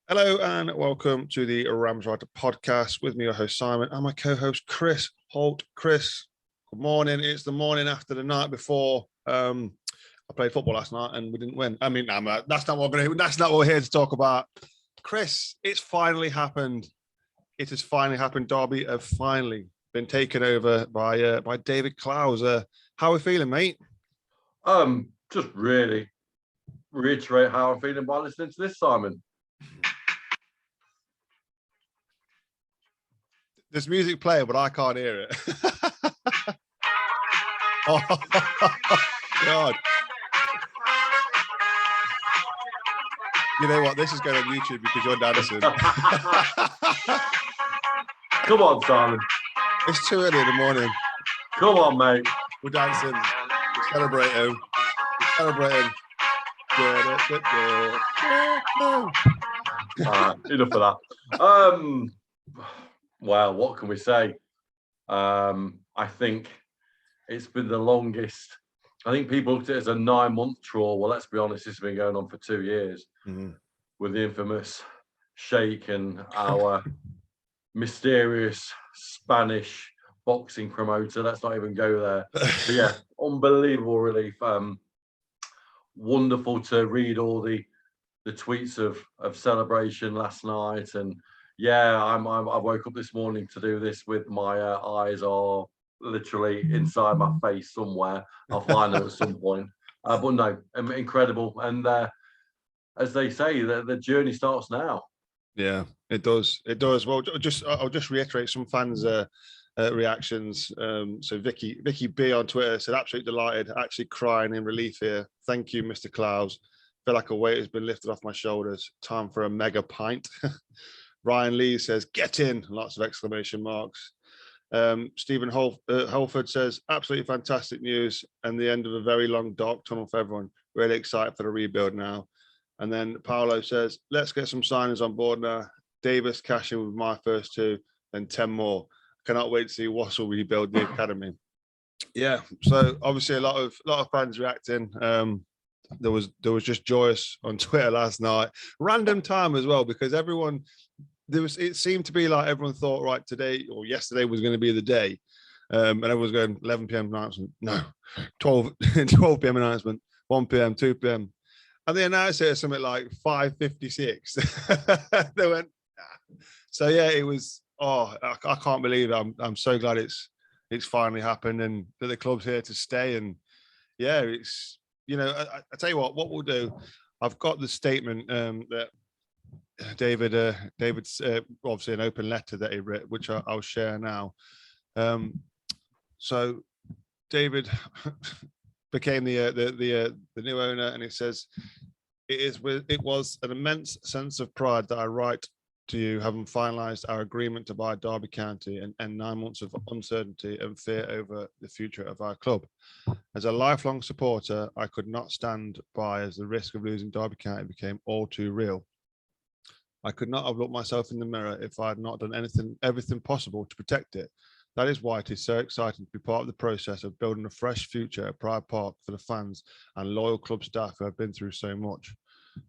Hello and welcome to the Rams Writer podcast with me, your host Simon, and my co-host Chris Holt. Chris, good morning. It's the morning after the night before. I played football last night and we didn't win. I mean, that's not what we're here to talk about. Chris, it's finally happened. It has finally happened. Derby have finally been taken over by David Clowes. How are we feeling, mate? Just really reiterate how I'm feeling by listening to this, Simon. There's music playing, but I can't hear it. Oh, God. You know what? This is going on YouTube because you're dancing. Come on, Simon. It's too early in the morning. Come on, mate. We're dancing. We're celebrating. Enough of that. Well, what can we say? I think it's been the longest. I think people looked at it as a 9-month draw. Well, let's be honest, this has been going on for 2 years with the infamous Sheikh and our mysterious Spanish boxing promoter. Let's not even go there. But yeah, unbelievable relief. Wonderful to read all the tweets of celebration last night, and yeah, I woke up this morning to do this with my eyes are literally inside my face somewhere. I'll find them at some point. But no, incredible, and as they say, the journey starts now. Yeah, it does. It does. Well, I'll just reiterate some fans' reactions. So Vicky B on Twitter said, "Absolutely delighted, actually crying in relief here. Thank you, Mr. Clowes. Feel like a weight has been lifted off my shoulders. Time for a mega pint." Ryan Lee says, "Get in!" Lots of exclamation marks. Stephen Holford says, "Absolutely fantastic news and the end of a very long dark tunnel for everyone. Really excited for the rebuild now." And then Paolo says, "Let's get some signings on board now. Davis cashing with my first two and 10 more. Cannot wait to see Wassell rebuild the academy." Yeah, so obviously a lot of fans reacting. There was just joyous on Twitter last night. Random time as well, because it seemed to be like everyone thought, right, today or yesterday was going to be the day. And everyone's going 11 p.m. announcement. No, 12 p.m. announcement, 1 p.m., 2 p.m. And they announced it at something like 5:56. They went, nah. So yeah, it was. Oh, I can't believe it. I'm so glad it's finally happened and that the club's here to stay. And yeah, it's I tell you what we'll do. I've got the statement that David's obviously an open letter that he wrote, which I'll share now. So David became the new owner, and it says, "It was an immense sense of pride that I write to you, having finalised our agreement to buy Derby County and end 9 months of uncertainty and fear over the future of our club. As a lifelong supporter, I could not stand by as the risk of losing Derby County became all too real. I could not have looked myself in the mirror if I had not done everything possible to protect it. That is why it is so exciting to be part of the process of building a fresh future at Pride Park for the fans and loyal club staff who have been through so much.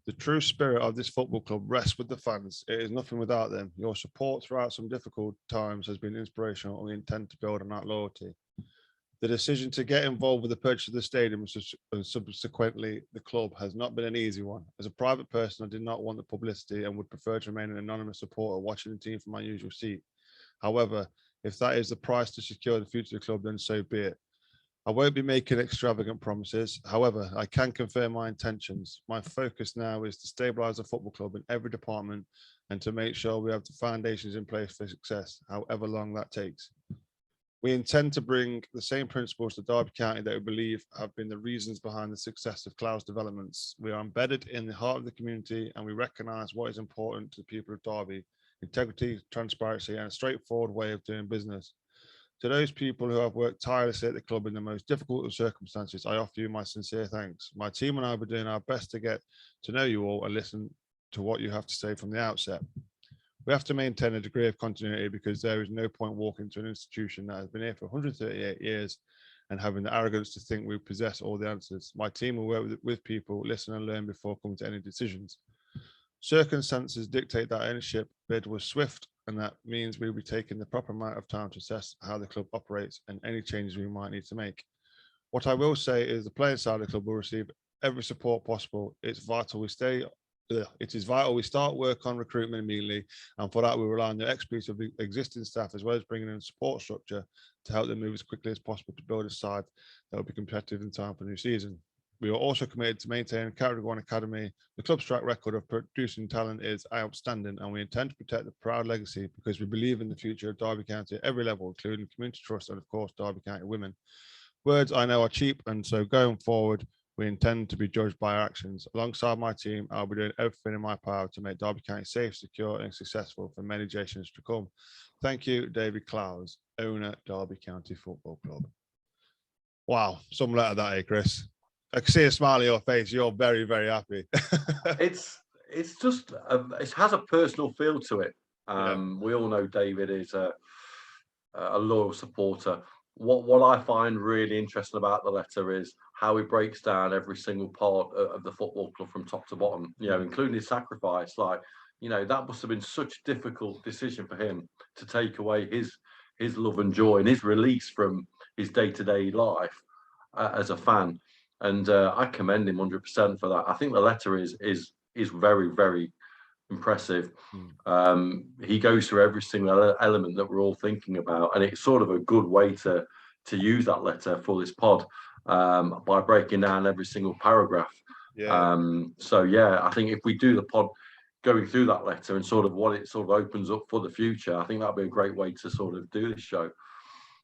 The true spirit of this football club rests with the fans. It is nothing without them. Your support throughout some difficult times has been inspirational, and we intend to build on that loyalty. The decision to get involved with the purchase of the stadium and subsequently the club has not been an easy one. As a private person, I did not want the publicity and would prefer to remain an anonymous supporter watching the team from my usual seat. However, if that is the price to secure the future of the club, then so be it. I won't be making extravagant promises. However, I can confirm my intentions. My focus now is to stabilise the football club in every department and to make sure we have the foundations in place for success, however long that takes. We intend to bring the same principles to Derby County that we believe have been the reasons behind the success of Clowes developments. We are embedded in the heart of the community and we recognise what is important to the people of Derby: integrity, transparency and a straightforward way of doing business. To those people who have worked tirelessly at the club in the most difficult of circumstances, I offer you my sincere thanks. My team and I will be doing our best to get to know you all and listen to what you have to say from the outset. We have to maintain a degree of continuity because there is no point walking to an institution that has been here for 138 years and having the arrogance to think we possess all the answers. My team will work with people, listen and learn before coming to any decisions. Circumstances dictate that ownership bid was swift, and that means we'll be taking the proper amount of time to assess how the club operates and any changes we might need to make. What I will say is the playing side of the club will receive every support possible. It is vital we start work on recruitment immediately, and for that we rely on the expertise of the existing staff as well as bringing in support structure to help them move as quickly as possible to build a side that will be competitive in time for the new season. We are also committed to maintaining Category 1 Academy. The club's track record of producing talent is outstanding, and we intend to protect the proud legacy because we believe in the future of Derby County at every level, including community trust and, of course, Derby County women. Words I know are cheap, and so going forward, we intend to be judged by our actions. Alongside my team, I'll be doing everything in my power to make Derby County safe, secure, and successful for many generations to come. Thank you, David Clowes, owner, Derby County Football Club. Wow, some letter that, Chris. I can see a smile on your face. You're very, very happy. It's just it has a personal feel to it. We all know David is a loyal supporter. What I find really interesting about the letter is how he breaks down every single part of the football club from top to bottom, including his sacrifice. Like, that must have been such a difficult decision for him to take away his love and joy and his release from his day-to-day life as a fan. And I commend him 100% for that. I think the letter is very, very impressive. He goes through every single element that we're all thinking about, and it's sort of a good way to use that letter for this pod by breaking down every single paragraph. So yeah, I think if we do the pod going through that letter and sort of what it sort of opens up for the future, I think that'd be a great way to sort of do this show.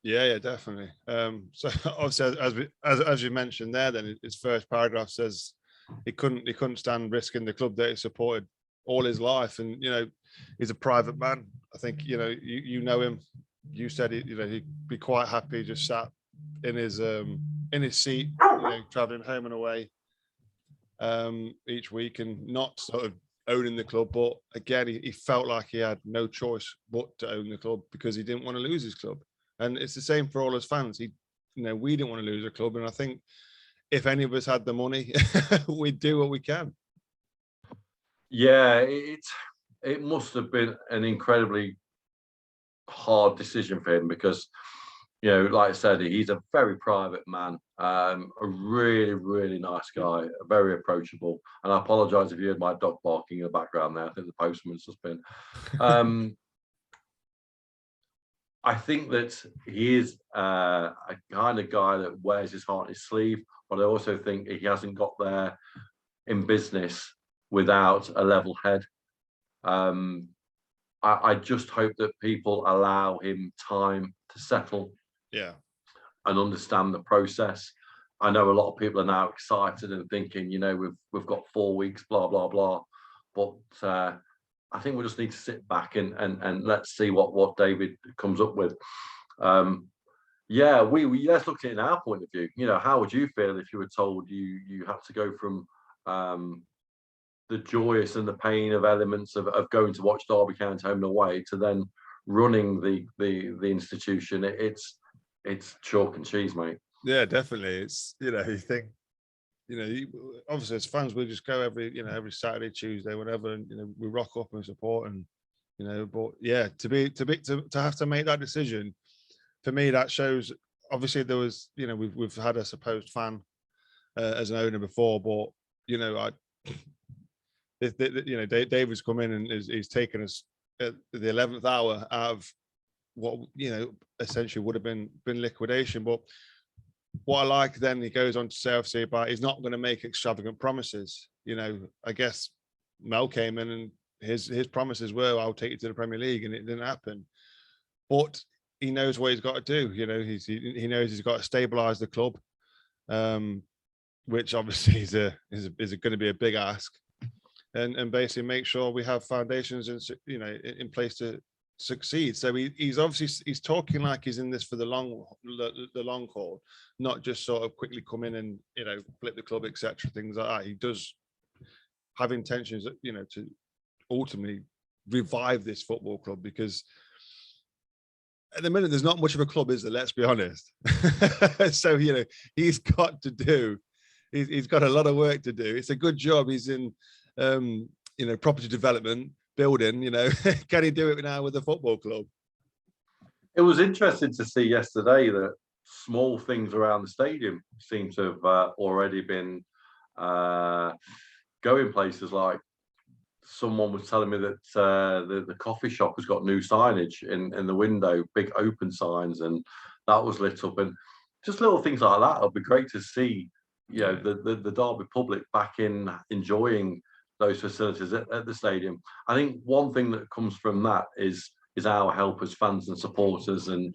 Yeah, definitely. So obviously, as you mentioned there, then his first paragraph says he couldn't stand risking the club that he supported all his life, and he's a private man. I think you know him. You said he'd be quite happy just sat in his seat, traveling home and away each week and not sort of owning the club. But again, he felt like he had no choice but to own the club because he didn't want to lose his club. And it's the same for all his fans. We didn't want to lose a club, and I think if any of us had the money, we'd do what we can. Yeah, it must have been an incredibly hard decision for him because, like I said, he's a very private man, a really, really nice guy, very approachable. And I apologise if you heard my dog barking in the background there. I think the postman's just been. I think that he is a kind of guy that wears his heart on his sleeve, but I also think he hasn't got there in business without a level head. I just hope that people allow him time to settle and understand the process. I know a lot of people are now excited and thinking, we've got 4 weeks, blah, blah, blah. But I think we just need to sit back and let's see what David comes up with. Let's look at it in our point of view. How would you feel if you were told you had to go from the joyous and the pain of elements of going to watch Derby County home and away to then running the institution? It's chalk and cheese, mate. Yeah, definitely. It's you think. Obviously as fans, we just go every Saturday, Tuesday, whatever, and we rock up and support, and but yeah, to have to make that decision, for me, that shows. Obviously, there was we've had a supposed fan as an owner before, but David's come in and he's taken us at the 11th hour out of what essentially would have been liquidation, but. What I like then, he goes on to say obviously about he's not going to make extravagant promises. I guess Mel came in and his promises were, I'll take you to the Premier League, and it didn't happen. But he knows what he's got to do. He knows he's got to stabilise the club, which obviously is going to be a big ask, and basically make sure we have foundations in place to succeed. So he's talking like he's in this for the long haul, not just sort of quickly come in and flip the club, etc., things like that. He does have intentions to ultimately revive this football club, because at the minute there's not much of a club, is there? Let's be honest. So he's got a lot of work to do. It's a good job he's in property development, building, can he do it now with a football club? It was interesting to see yesterday that small things around the stadium seem to have already been going places. Like someone was telling me that the coffee shop has got new signage in the window, big open signs, and that was lit up. And just little things like that. It'll be great to see, the Derby public back in enjoying those facilities at the stadium. I think one thing that comes from that is our help as fans and supporters, and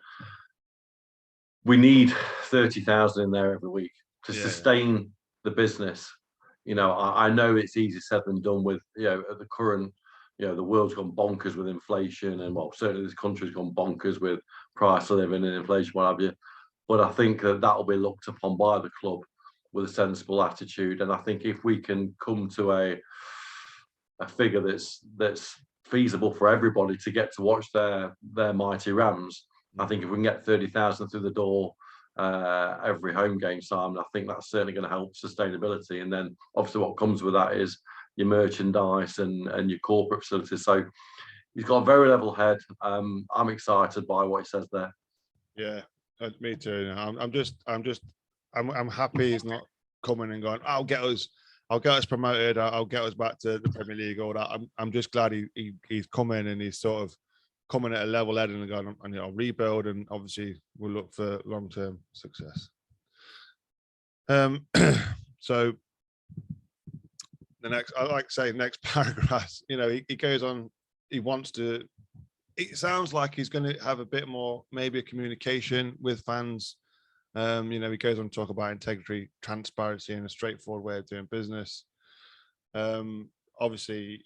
we need 30,000 in there every week to sustain the business. I know it's easier said than done with, at the current, the world's gone bonkers with inflation, and well, certainly this country's gone bonkers with price of living and inflation, what have you. But I think that will be looked upon by the club with a sensible attitude. And I think if we can come to a figure that's feasible for everybody to get to watch their mighty Rams, I think if we can get 30,000 through the door every home game, Simon, I think that's certainly going to help sustainability. And then obviously what comes with that is your merchandise and your corporate facilities. So he's got a very level head. I'm excited by what he says there. Yeah, me too. I'm happy he's not coming and going, I'll get us promoted, I'll get us back to the Premier League, all that. I'm just glad he's come in and he's sort of coming at a level head and going, and I'll rebuild, and obviously we'll look for long-term success. So the next, I like to say, next paragraph, he goes on, he wants to, it sounds like he's going to have a bit more, maybe a communication with fans. He goes on to talk about integrity, transparency, and a straightforward way of doing business. Obviously,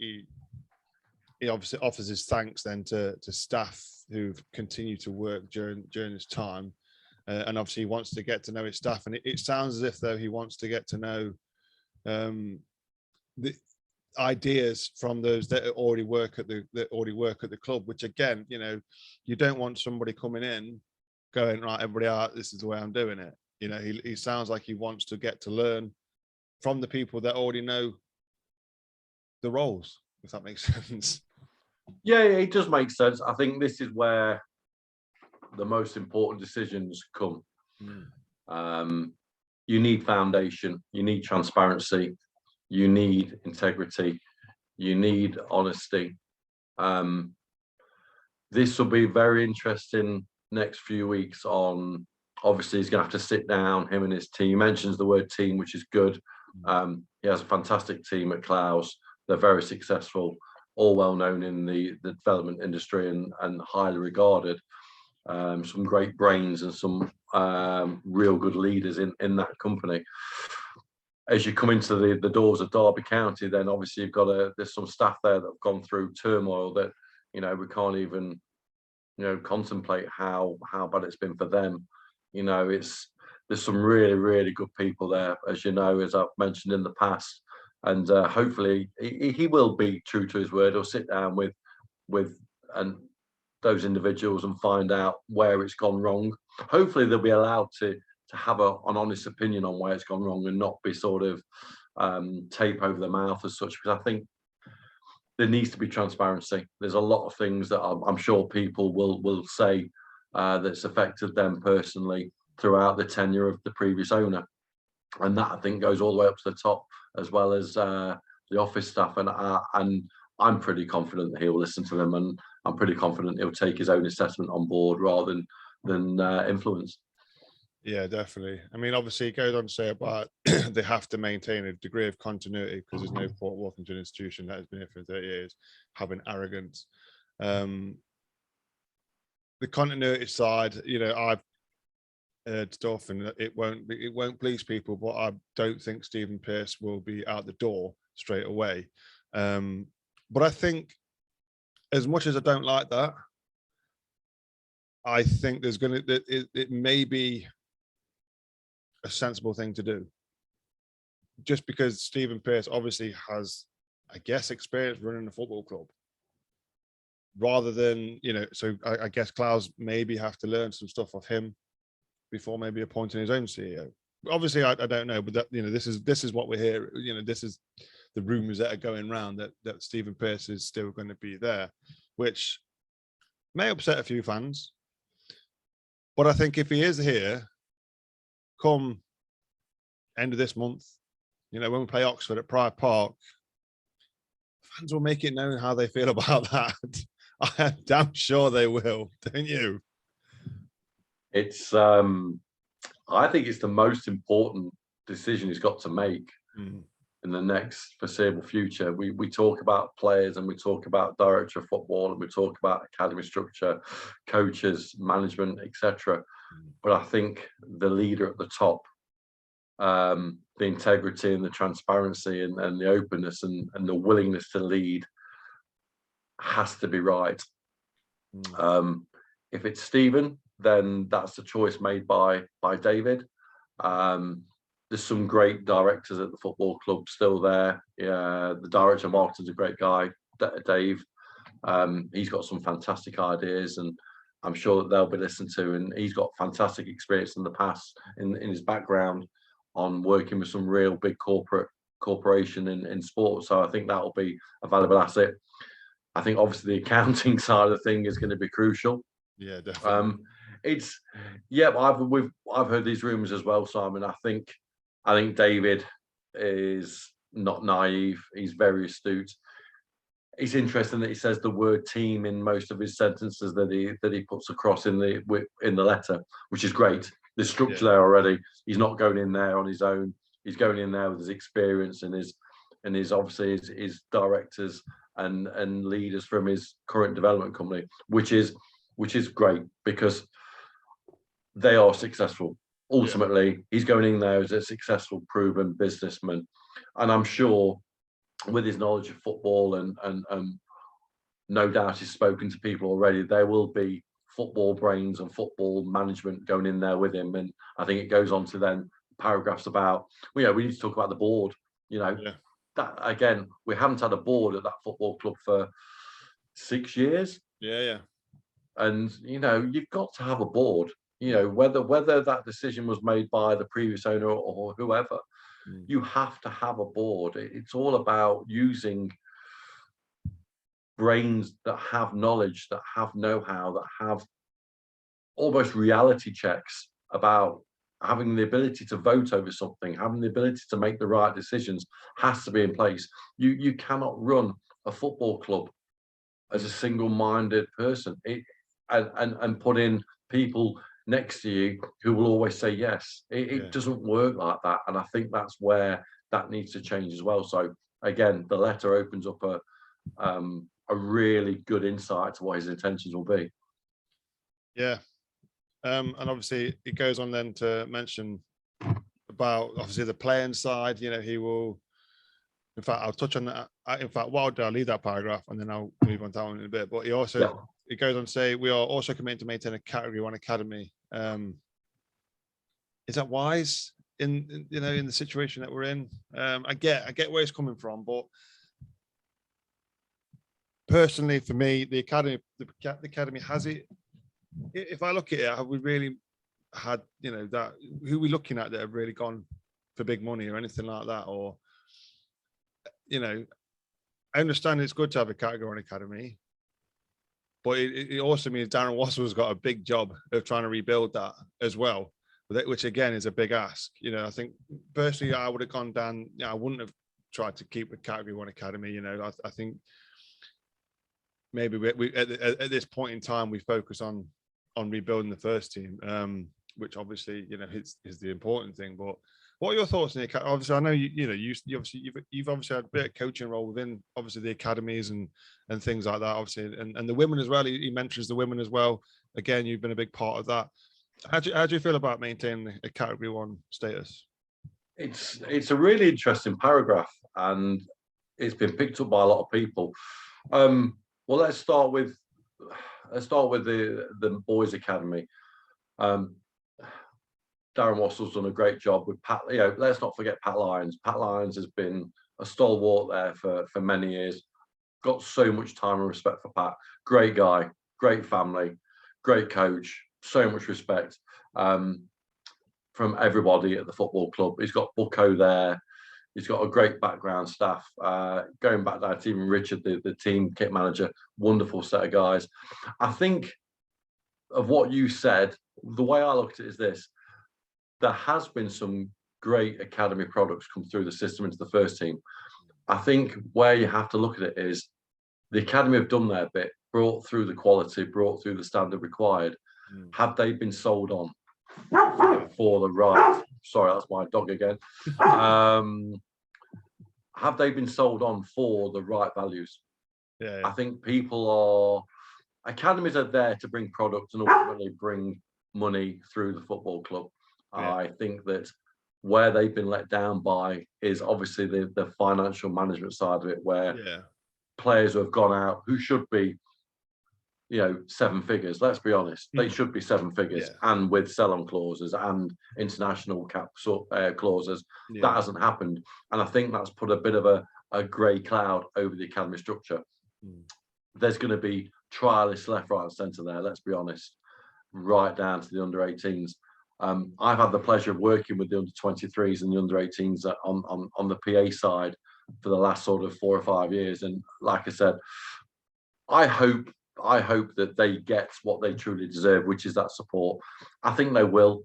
he obviously offers his thanks then to staff who've continued to work during this time, and obviously he wants to get to know his staff. And it sounds as if though he wants to get to know the ideas from those that already work at the club. Which again, you don't want somebody coming in going, right, everybody, this is the way I'm doing it. He sounds like he wants to get to learn from the people that already know the roles, if that makes sense. Yeah, it does make sense. I think this is where the most important decisions come. You need foundation, you need transparency, you need integrity, you need honesty. This will be very interesting next few weeks on, obviously he's going to have to sit down, him and his team. He mentions the word team, which is good. He has a fantastic team at Clowes. They're very successful, all well known in the development industry and highly regarded. Some great brains and some real good leaders in that company. As you come into the doors of Derby County, then obviously you've got there's some staff there that have gone through turmoil that we can't even contemplate how bad it's been for them. There's some really, really good people there, as as I've mentioned in the past, and hopefully he will be true to his word. He'll sit down with those individuals and find out where it's gone wrong. Hopefully they'll be allowed to have an honest opinion on where it's gone wrong and not be sort of tape over the mouth as such, because I think there needs to be transparency. There's a lot of things that I'm sure people will say that's affected them personally throughout the tenure of the previous owner, and that I think goes all the way up to the top, as well as the office staff. And I'm pretty confident that he'll listen to them, and I'm pretty confident he'll take his own assessment on board rather than influence. Yeah, definitely. I mean, obviously, it goes on to say about they have to maintain a degree of continuity because there's no point walking to an institution that has been here for 30 years having arrogance. The continuity side, I've heard stuff, and it won't please people, but I don't think Stephen Pearce will be out the door straight away. But I think, as much as I don't like that, I think it may be a sensible thing to do, just because Stephen Pearce obviously has, I guess, experience running a football club, rather than so I guess Clowes maybe have to learn some stuff off him before maybe appointing his own CEO. Obviously I don't know, but that this is what we're here. This is the rumours that are going around that Stephen Pearce is still going to be there, which may upset a few fans. But I think if he is here, come end of this month, when we play Oxford at Pride Park, fans will make it known how they feel about that. I'm damn sure they will, don't you? It's I think it's the most important decision he's got to make in the next foreseeable future. We talk about players and we talk about director of football and we talk about academy structure, coaches, management, etc. But I think the leader at the top, the integrity and the transparency and the openness and the willingness to lead has to be right. If it's Stephen, then that's the choice made by David. There's some great directors at the football club still there. Yeah, the director of marketing is a great guy, Dave. He's got some fantastic ideas, and I'm sure that they'll be listened to. And he's got fantastic experience in the past in his background on working with some real big corporation in sports. So I think that will be a valuable asset. I think obviously the accounting side of the thing is going to be crucial. Yeah, definitely. I've heard these rumors as well, Simon. I think David is not naive. He's very astute. It's interesting that he says the word team in most of his sentences that he puts across in the letter, which is great. There's structure there already. He's not going in there on his own. He's going in there with his experience and his obviously his directors and leaders from his current development company, which is great because they are successful. Ultimately, he's going in there as a successful, proven businessman, and I'm sure with his knowledge of football and no doubt he's spoken to people already, there will be football brains and football management going in there with him. And I think it goes on to then paragraphs about, we need to talk about the board. That again, we haven't had a board at that football club for 6 years. And you've got to have a board. Whether that decision was made by the previous owner or whoever, you have to have a board. It's all about using brains that have knowledge, that have know-how, that have almost reality checks about having the ability to vote over something, having the ability to make the right decisions has to be in place. You cannot run a football club as a single-minded person and put in people next to you who will always say yes. It doesn't work like that, and I think that's where that needs to change as well. So again, the letter opens up a really good insight to what his intentions will be. And obviously it goes on then to mention about obviously the playing side. He will, in fact, I'll touch on that. In fact, I'll leave that paragraph and then I'll move on down in a bit. But he also it goes on to say, we are also committed to maintain a Category 1 academy. Is that wise in the situation that we're in? I get where it's coming from, but personally, for me, the academy has it. If I look at it, have we really had that? Who are we looking at that have really gone for big money or anything like that? Or I understand it's good to have a Category 1 academy, but it also means Darren Wassell's got a big job of trying to rebuild that as well, which again is a big ask. I think personally I would have gone down. I wouldn't have tried to keep a Category 1 academy. I think maybe we at this point in time we focus on rebuilding the first team, which obviously is the important thing. But what are your thoughts on the academy? Obviously, I know you've obviously had a bit of coaching role within obviously the academies and things like that. Obviously, and the women as well. He mentions the women as well. Again, you've been a big part of that. How do you feel about maintaining a Category 1 status? It's a really interesting paragraph, and it's been picked up by a lot of people. Well, let's start with the boys' academy. Darren Wassell's done a great job with Pat. Let's not forget Pat Lyons. Pat Lyons has been a stalwart there for many years. Got so much time and respect for Pat. Great guy, great family, great coach. So much respect from everybody at the football club. He's got Bucko there. He's got a great background staff. Going back there to even Richard, the team kit manager, wonderful set of guys. I think of what you said, the way I look at it is this: there has been some great academy products come through the system into the first team. I think where you have to look at it is the academy have done their bit, brought through the quality, brought through the standard required. Have they been sold on for the right? Sorry, that's my dog again. Have they been sold on for the right values? Yeah. I think academies are there to bring product and ultimately bring money through the football club. Yeah. I think that where they've been let down by is obviously the financial management side of it, where players who have gone out who should be, 7 figures. Let's be honest, they should be 7 figures, and with sell-on clauses and international cap clauses. That hasn't happened, and I think that's put a bit of a grey cloud over the academy structure. There's going to be trialists left, right, and centre there. Let's be honest, right down to the under-18s. I've had the pleasure of working with the under-23s and the under-18s on the PA side for the last sort of 4 or 5 years, and like I said, I hope that they get what they truly deserve, which is that support. I think they will.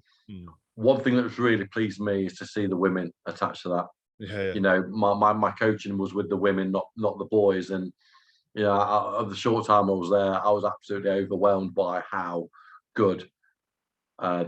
One thing that was really pleased me is to see the women attached to that. My coaching was with the women, not the boys, and of the short time I was there, I was absolutely overwhelmed by how good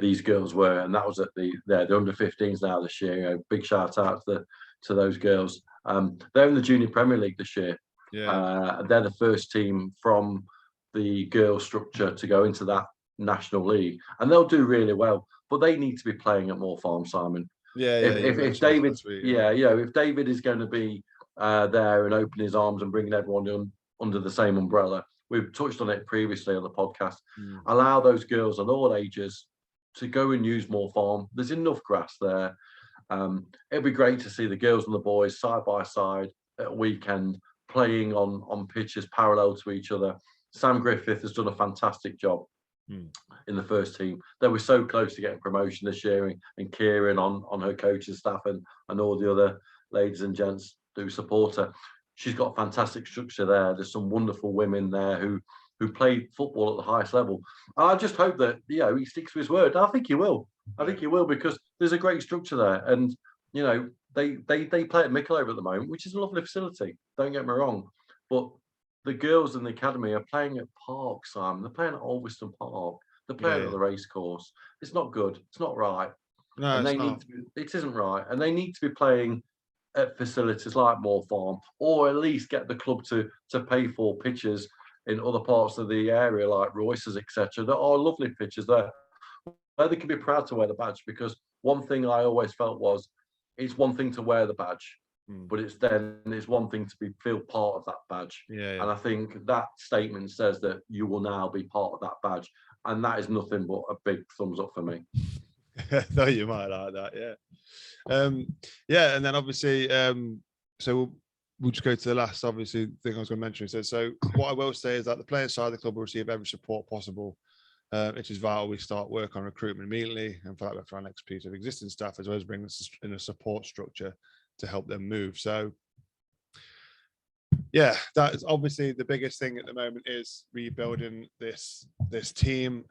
these girls were, and that was at the under-15s now this year. Big shout out to those girls. They're in the Junior Premier League this year. They're the first team from the girls structure to go into that national league, and they'll do really well. But they need to be playing at Moor Farm, Simon. If David, if David is going to be there and open his arms and bringing everyone under the same umbrella, we've touched on it previously on the podcast. Allow those girls at all ages to go and use Moor Farm. There's enough grass there. It'd be great to see the girls and the boys side by side at a weekend playing on pitches parallel to each other. Sam Griffith has done a fantastic job in the first team. They were so close to getting promotion this year, and Kieran on her coaching staff and all the other ladies and gents who support her. She's got fantastic structure there. There's some wonderful women there who play football at the highest level. I just hope that he sticks to his word. I think he will. I think he will, because there's a great structure there, and they play at Mickleover at the moment, which is a lovely facility. Don't get me wrong, but the girls in the academy are playing at Park, Simon. They're playing at Alveston Park. They're playing at the racecourse. It's not good. It's not right. No, and it isn't right, and they need to be playing at facilities like Moor Farm, or at least get the club to pay for pitches in other parts of the area like Royce's, etc. There are lovely pitches there where they can be proud to wear the badge, because one thing I always felt was, it's one thing to wear the badge, but it's one thing to feel part of that badge. And I think that statement says that you will now be part of that badge, and that is nothing but a big thumbs up for me. I thought you might like that, and then obviously, so we'll just go to the last obviously thing I was going to mention. So what I will say is that the players side of the club will receive every support possible. It is vital we start work on recruitment immediately, and for that we have to try and next piece of existing staff, as well as bring us in a support structure to help them move. So that is obviously the biggest thing at the moment, is rebuilding this team.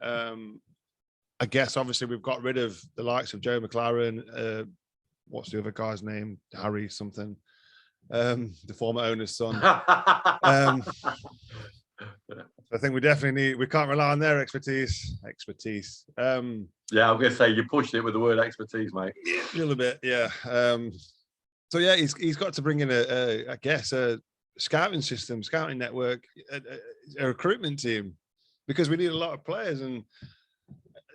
I guess obviously we've got rid of the likes of Joe McLaren. What's the other guy's name? Harry something. The former owner's son. I think we definitely we can't rely on their expertise. I'm going to say you pushed it with the word expertise, mate. A little bit, So he's got to bring in a scouting system, scouting network, a recruitment team, because we need a lot of players. And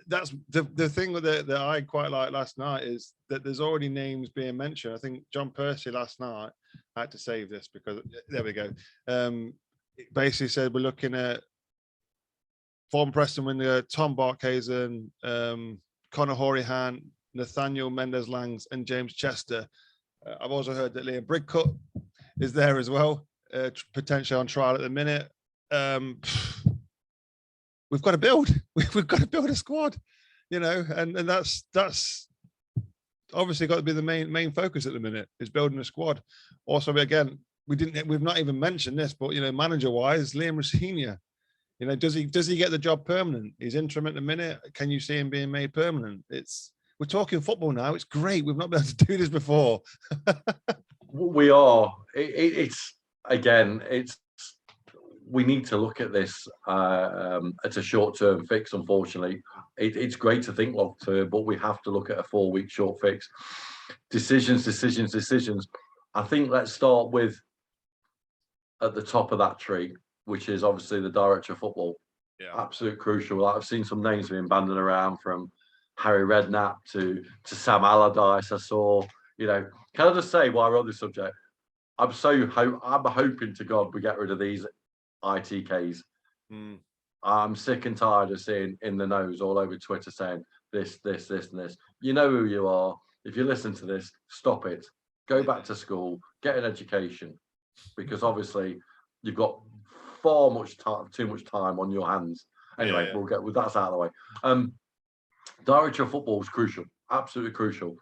that's the thing that I quite like last night, is that there's already names being mentioned. I think John Percy last night, I had to save this because there we go. It basically said we're looking at former Preston winger Tom Barkhazen, Conor Hourihan, Nathaniel Mendez-Langs, and James Chester. I've also heard that Liam Brigcutt is there as well, potentially on trial at the minute. We've got to build. We've got to build a squad, and that's obviously got to be the main focus at the minute, is building a squad. Also, again, we've not even mentioned this, but manager wise, Liam Rosenior. Does he get the job permanent? He's interim at the minute. Can you see him being made permanent? We're talking football now. It's great. We've not been able to do this before. We are. We need to look at this as a short-term fix. Unfortunately, it's great to think long-term, but we have to look at a 4-week short fix. Decisions. I think let's start with at the top of that tree, which is obviously the director of football. Yeah. Absolute crucial. I've seen some names being banded around, from Harry Redknapp to Sam Allardyce. I saw, can I just say, while we're on this subject, I'm hoping to God we get rid of these ITKs. I'm sick and tired of seeing in the nose all over Twitter saying this, and this. You know who you are. If you listen to this, stop it. Go back to school, get an education, because obviously you've got too much time on your hands. Anyway, that's out of the way. Director of football is crucial, absolutely crucial.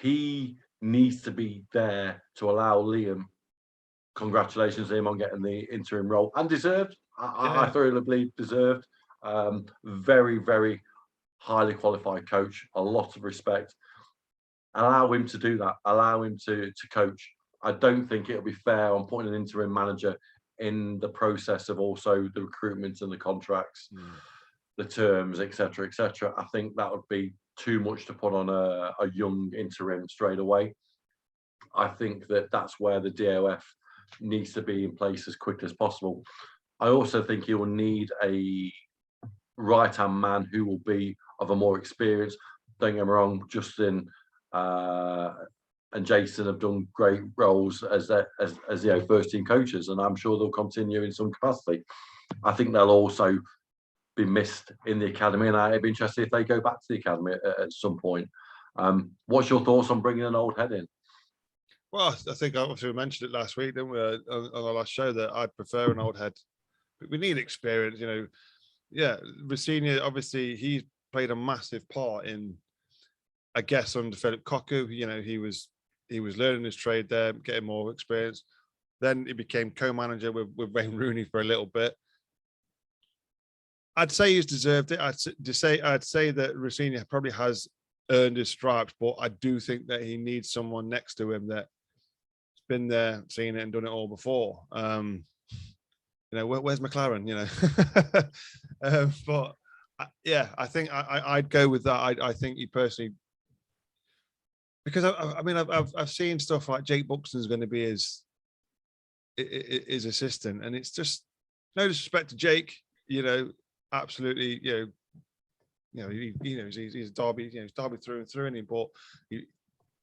He needs to be there to allow Liam. Congratulations, Liam, on getting the interim role, and deserved. I thoroughly believe deserved. Very, very highly qualified coach. A lot of respect. Allow him to do that. Allow him to coach. I don't think it'll be fair on putting an interim manager in the process of also the recruitment and the contracts, the terms, etc., etc. I think that would be too much to put on a young interim straight away. I think that's where the DOF needs to be in place as quickly as possible. I also think you will need a right-hand man who will be of a more experience. Don't get me wrong, Justin and Jason have done great roles as first team coaches, and I'm sure they'll continue in some capacity. I think they'll also be missed in the academy, and I'd be interested if they go back to the academy at some point. What's your thoughts on bringing an old head in? Well, I think obviously we mentioned it last week, didn't we, on our last show, that I'd prefer an old head. But we need experience, Rosenior, obviously, he played a massive part in, I guess, under Philip Cocu. He was learning his trade there, getting more experience. Then he became co-manager with Wayne Rooney for a little bit. I'd say he's deserved it. I'd say that Rosenior probably has earned his stripes, but I do think that he needs someone next to him that's been there, seen it, and done it all before. Where's McLaren? But I think I'd go with that. I think he personally, because I've seen stuff like Jake Buxton's going to be his assistant, and it's just, no disrespect to Jake, absolutely, he's Derby, he's Derby through and through, but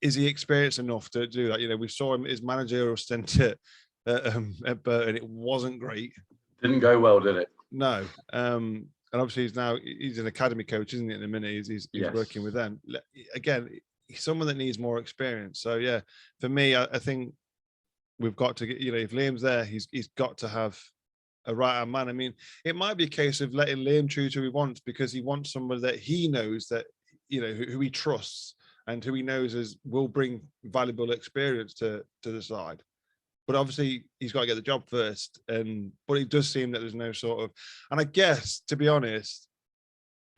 is he experienced enough to do that? We saw him his managerial stint at Burton. It wasn't great. Didn't go well, did it? No. And obviously he's an academy coach, isn't he? At the minute, he's yes. working with them. Again, he's someone that needs more experience. So yeah, for me, I think we've got to get, if Liam's there, he's got to have a right-hand man. I mean, it might be a case of letting Liam choose who he wants, because he wants someone that he knows that, who he trusts and who he knows will bring valuable experience to the side. But obviously he's got to get the job first. But it does seem that there's no sort of, and I guess, to be honest,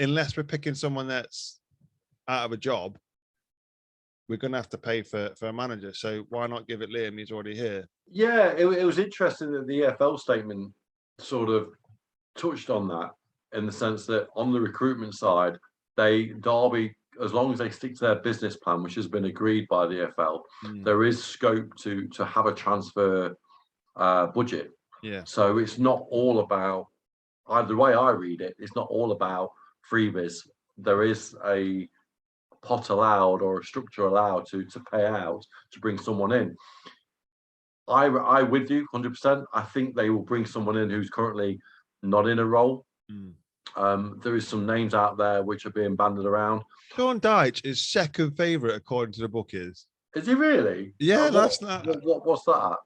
unless we're picking someone that's out of a job, we're going to have to pay for a manager. So why not give it Liam? He's already here. Yeah, it was interesting that the EFL statement sort of touched on that, in the sense that on the recruitment side, Derby, as long as they stick to their business plan, which has been agreed by the EFL, there is scope to have a transfer budget. Yeah. So it's not all about, the way I read it, it's not all about freebies. There is a pot allowed, or a structure allowed to pay out to bring someone in. I with you 100%. I think they will bring someone in who's currently not in a role. There is some names out there which are being banded around. Sean Dyche is second favourite according to the bookies. Is he really? Yeah, last night. What's that?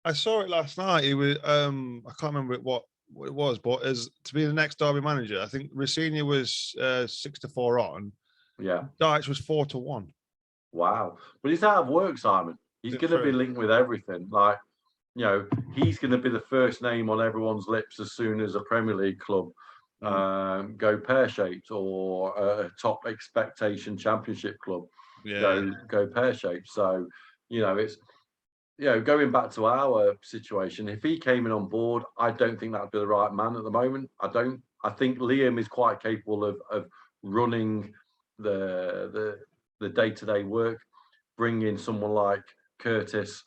I saw it last night. It was I can't remember what it was, but as to be the next Derby manager, I think Rosenior was 6-4 on, Yeah. Dyche was 4-1. Wow. But he's out of work, Simon. He's going to be linked with everything. Like, he's going to be the first name on everyone's lips as soon as a Premier League club go pear-shaped, or a top expectation Championship club go pear-shaped. So, it's going back to our situation, if he came in on board, I don't think that'd be the right man at the moment. I think Liam is quite capable of running the day-to-day work, bringing someone like Curtis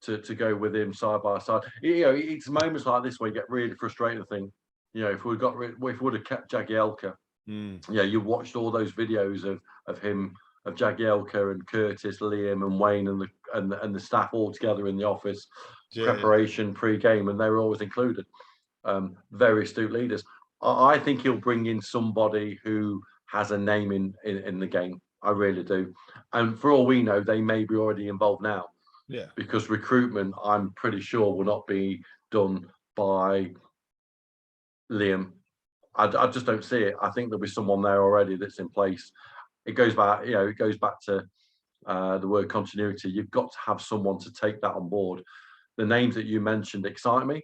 to go with him side by side. It's moments like this where you get really frustrated and think, if we would have kept Jagielka, you watched all those videos of him, of Jagielka and Curtis, Liam and Wayne and the staff all together in the office, preparation pre-game, and they were always included. Very astute leaders. I think he'll bring in somebody who has a name in the game. I really do. And for all we know, they may be already involved now. Yeah. Because recruitment, I'm pretty sure, will not be done by Liam. I just don't see it. I think there'll be someone there already that's in place. It goes back to the word continuity. You've got to have someone to take that on board. The names that you mentioned excite me,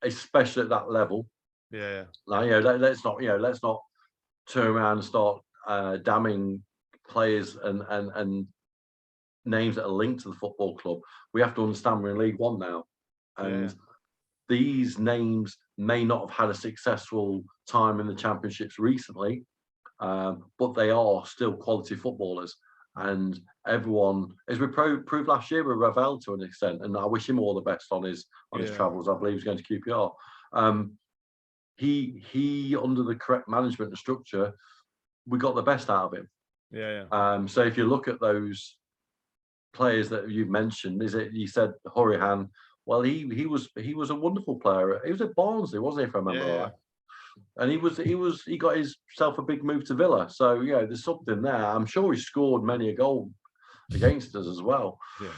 especially at that level. Yeah. Like, let's not turn around and start damning players and names that are linked to the football club. We have to understand we're in League One now, and these names may not have had a successful time in the Championships recently, but they are still quality footballers. And everyone, as we proved last year with Ravel to an extent, and I wish him all the best on his travels. I believe he's going to QPR. He under the correct management and structure, we got the best out of him. So if you look at those players that you've mentioned, you said Horihan? Well, he was a wonderful player. He was at Barnsley, wasn't he, if I remember right? And he got himself a big move to Villa. So there's something there. I'm sure he scored many a goal against us as well. Yeah.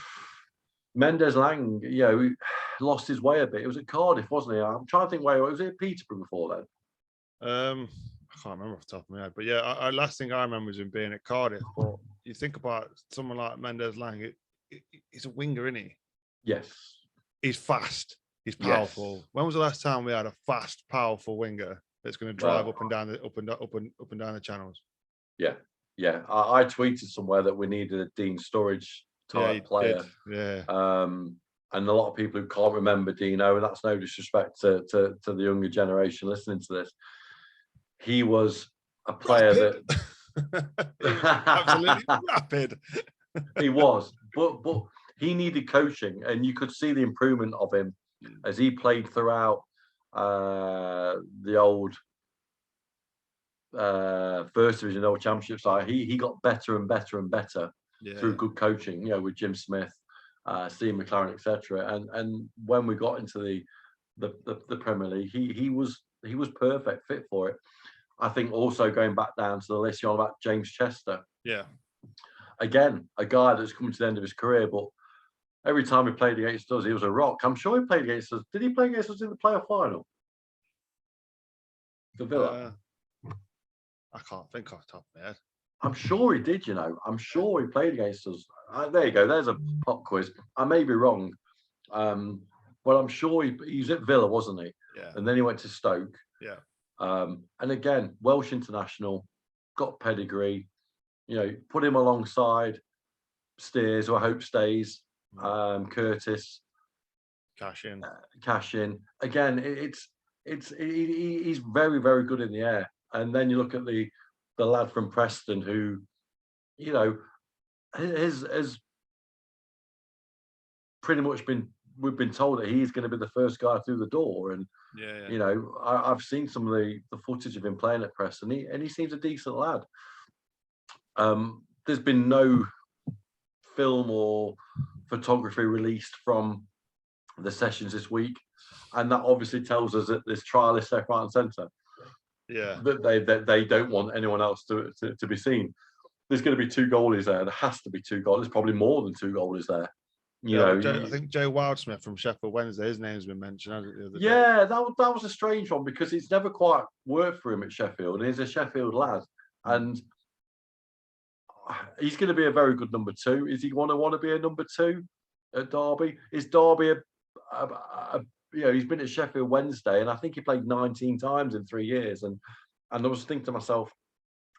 Mendes Lang, he lost his way a bit. It was at Cardiff, wasn't he? I'm trying to think where was it, at Peterborough before then? I can't remember off the top of my head, but last thing I remember was him being at Cardiff. But you think about someone like Mendes Lang, he's a winger, isn't he? Yes. He's fast. He's powerful. Yes. When was the last time we had a fast, powerful winger that's going to drive up and down the channels? Yeah. I tweeted somewhere that we needed a Dean Sturridge type player. Yeah. And a lot of people who can't remember Dino, and that's no disrespect to the younger generation listening to this. He was a player that absolutely rapid. He was, but he needed coaching, and you could see the improvement of him as he played throughout the old First Division, old Championship side. He got better and better and better through good coaching, with Jim Smith, Steve McLaren, etc. And when we got into the Premier League, he was perfect fit for it. I think also going back down to the list, you're on about James Chester. Yeah. Again, a guy that's coming to the end of his career, but every time he played against us, he was a rock. I'm sure he played against us. Did he play against us in the playoff final? For Villa? I can't think off the top of my head. I'm sure he did, I'm sure he played against us. There you go. There's a pop quiz. I may be wrong. But I'm sure he was at Villa, wasn't he? Yeah. And then he went to Stoke. Yeah. And again, Welsh international, got pedigree. Put him alongside Steers, who I hope stays. Curtis, cash in. Again, he's very, very good in the air. And then you look at the lad from Preston who, has pretty much we've been told that he's going to be the first guy through the door. And I've seen some of the footage of him playing at Preston, and he seems a decent lad. There's been no film or photography released from the sessions this week, and that obviously tells us that there's trialists left, right, and centre. Yeah, that they don't want anyone else to be seen. There's going to be 2 goalies there. There has to be 2 goalies. There's probably more than 2 goalies there. I think Joe Wildsmith from Sheffield Wednesday, his name's been mentioned, hasn't it, the other day? Yeah, that was a strange one because it's never quite worked for him at Sheffield, and he's a Sheffield lad. And he's going to be a very good number 2. Is he want to be a number 2 at Derby? Is Derby he's been at Sheffield Wednesday, and I think he played 19 times in 3 years. And I was thinking to myself,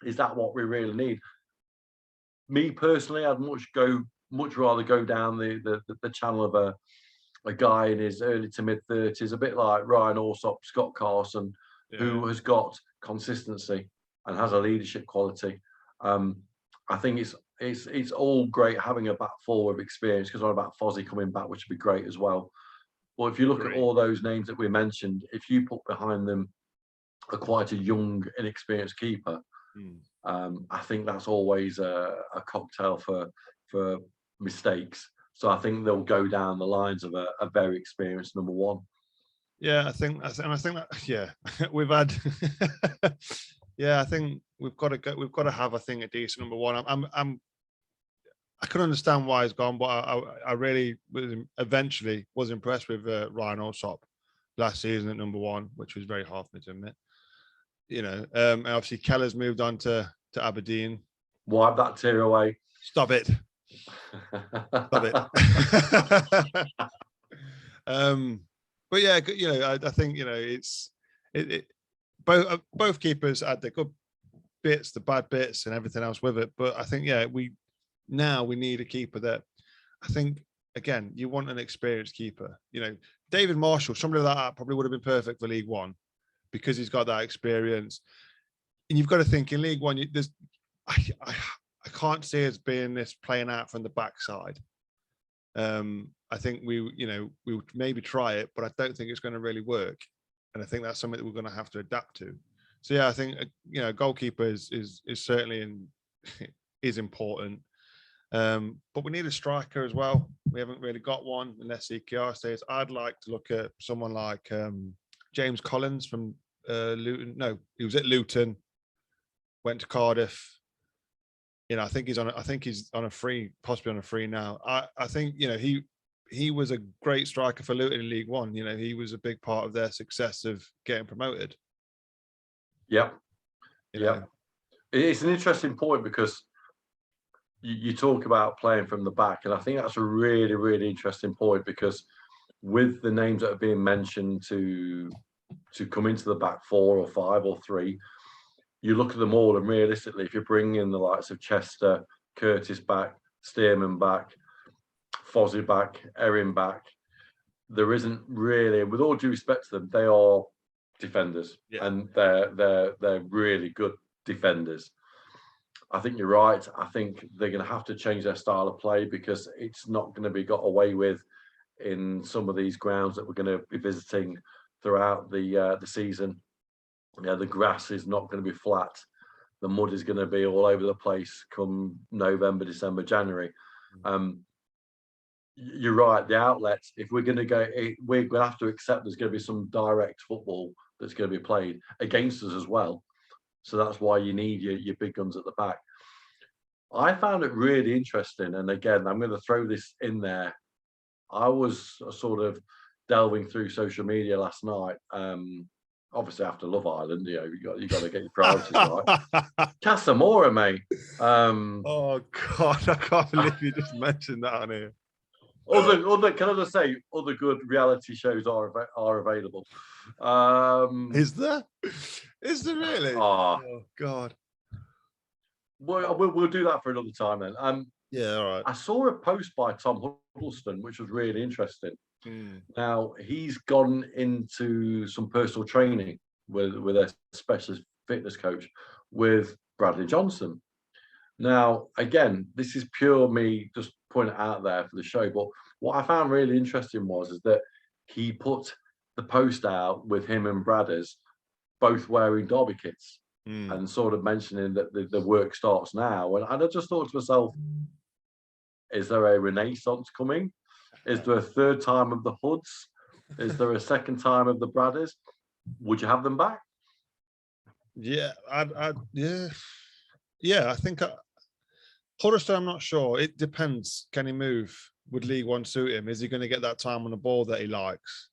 is that what we really need? Me personally, I'd much rather go down the channel of a guy in his early to mid 30s, a bit like Ryan Alsop, Scott Carson, who has got consistency and has a leadership quality. I think it's all great having a back four with experience, because on about Fozzie coming back, which would be great as well. But if you look at all those names that we mentioned, if you put behind them quite a young, inexperienced keeper, I think that's always a cocktail for mistakes. So I think they'll go down the lines of a very experienced number 1. Yeah, I think that we've had. I think we've got to have, I think, a decent number 1. I can understand why he's gone, but I really eventually was impressed with Ryan Alsop last season at number 1, which was very hard for me to admit. And obviously Keller's moved on to Aberdeen. Wipe that tear away. Stop it. Stop it. But yeah, I think it's both keepers had the good bits, the bad bits, and everything else with it. But I think we need a keeper that, I think, again, you want an experienced keeper. David Marshall, somebody like that probably would have been perfect for League One, because he's got that experience. And you've got to think, in League One, I can't see us being this playing out from the backside. I think we would maybe try it, but I don't think it's going to really work. And I think that's something that we're going to have to adapt to. So I think goalkeeper is certainly is important. But we need a striker as well. We haven't really got one unless EKR stays. I'd like to look at someone like James Collins from Luton. No, he was at Luton, went to Cardiff. I think he's on a free, possibly on a free now. I think he was a great striker for Luton in League One. He was a big part of their success of getting promoted. Yeah. It's an interesting point, because you talk about playing from the back, and I think that's a really, really interesting point, because with the names that are being mentioned to come into the back 4 or 5 or 3, you look at them all, and realistically, if you bring in the likes of Chester, Curtis back, Stearman back, Fozzie back, Erin back, there isn't really, with all due respect to them, they are defenders, and they're really good defenders. I think you're right. I think they're going to have to change their style of play, because it's not going to be got away with in some of these grounds that we're going to be visiting throughout the season. The grass is not going to be flat. The mud is going to be all over the place come November, December, January. You're right. The outlets, if we're going to go, we're going to have to accept there's going to be some direct football that's going to be played against us as well. So that's why you need your big guns at the back. I found it really interesting. And again, I'm going to throw this in there. I was sort of delving through social media last night. Obviously, after Love Island, you got to get your priorities right. Casamora, mate. Oh God, I can't believe you just mentioned that on here. Can I just say, other good reality shows are available. Is there? Is there really? Oh God. We'll do that for another time then. All right. I saw a post by Tom Huddleston, which was really interesting. Now he's gone into some personal training with a specialist fitness coach with Bradley Johnson. Now, again, this is pure me just putting it out there for the show, but what I found really interesting is that he put the post out with him and Bradders both wearing Derby kits and sort of mentioning that the work starts now. And I just thought to myself, is there a renaissance coming? Is there a third time of the Hoods? Is there a second time of the Bradders? Would you have them back? Yeah, I think Huddleston, I'm not sure. It depends. Can he move? Would League One suit him? Is he going to get that time on the ball that he likes?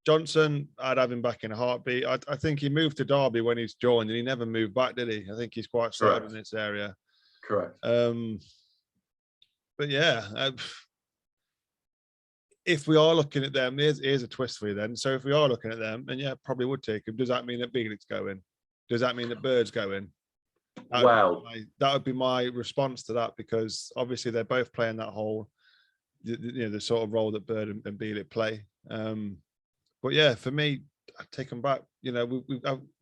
Johnson, I'd have him back in a heartbeat. I think he moved to Derby when he's joined, and he never moved back, did he? I think he's quite settled in this area. Correct. But yeah, if we are looking at them, here's a twist for you then. So if we are looking at them, then yeah, probably would take him. Does that mean that Bielik's going? Does that mean that Bird's going? That would be my response to that, because obviously they're both playing that whole, the sort of role that Bird and Bielik play. But yeah, for me, I'd take them back. We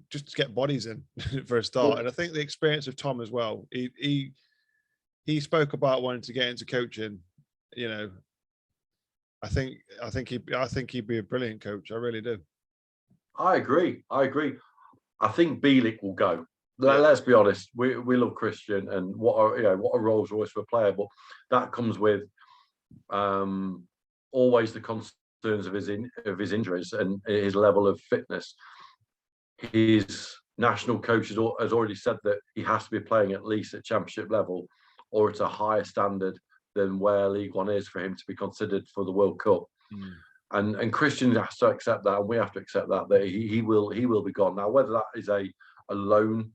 just to get bodies in for a start. And I think the experience of Tom as well. He spoke about wanting to get into coaching. I think he'd be a brilliant coach. I really do. I agree. I think Bielik will go. Let's be honest. We love Christian, and what a Rolls Royce for a player, but that comes with always the concerns of his injuries and his level of fitness. His national coach has already said that he has to be playing at least at championship level, or at a higher standard than where League One is for him to be considered for the World Cup. And Christian has to accept that, and we have to accept that he will be gone. Now, whether that is a loan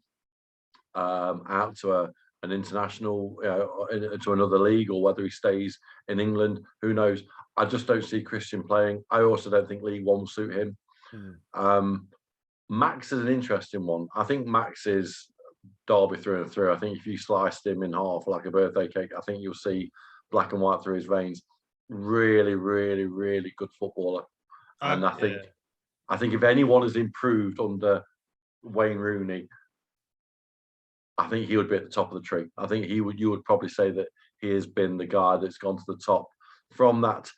out to an international, to another league, or whether he stays in England, who knows? I just don't see Christian playing. I also don't think League One will suit him. Max is an interesting one. I think Max is Derby through and through. I think if you sliced him in half like a birthday cake, I think you'll see black and white through his veins. Really, really, really good footballer. And I think if anyone has improved under Wayne Rooney, I think he would be at the top of the tree. I think you would probably say that he has been the guy that's gone to the top from that,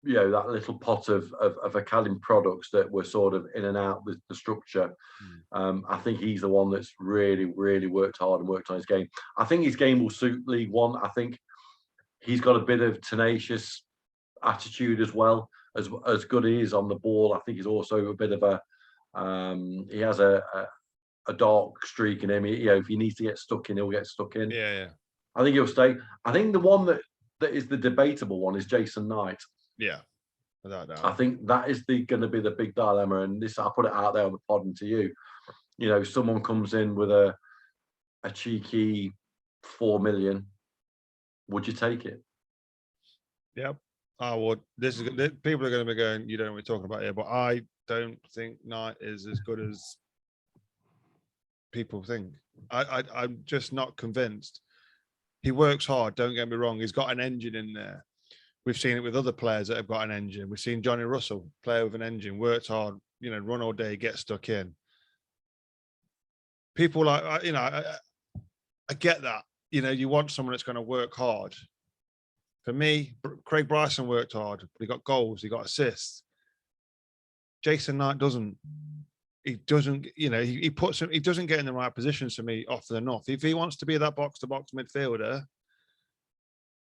that little pot of academy products that were sort of in and out with the structure. I think he's the one that's really, really worked hard and worked on his game. I think his game will suit League One. I think he's got a bit of tenacious attitude as well. As good as he is on the ball, I think he's also a bit of he has a dark streak in him. If he needs to get stuck in, he'll get stuck in. Yeah. I think he'll stay. I think the one that is the debatable one is Jason Knight. Yeah, without doubt. I think that is going to be the big dilemma. And this, I'll put it out there on the pod and to you. Someone comes in with a cheeky 4 million. Would you take it? Yep, I would. People are going to be going, you don't know what we're talking about here, but I don't think Knight is as good as people think. I'm just not convinced. He works hard, don't get me wrong. He's got an engine in there. We've seen it with other players that have got an engine. We've seen Johnny Russell, player with an engine, works hard, run all day, get stuck in. People I get that. You want someone that's going to work hard. For me, Craig Bryson worked hard. He got goals, he got assists. Jason Knight doesn't. He doesn't, he doesn't get in the right positions for me often enough. If he wants to be that box-to-box midfielder,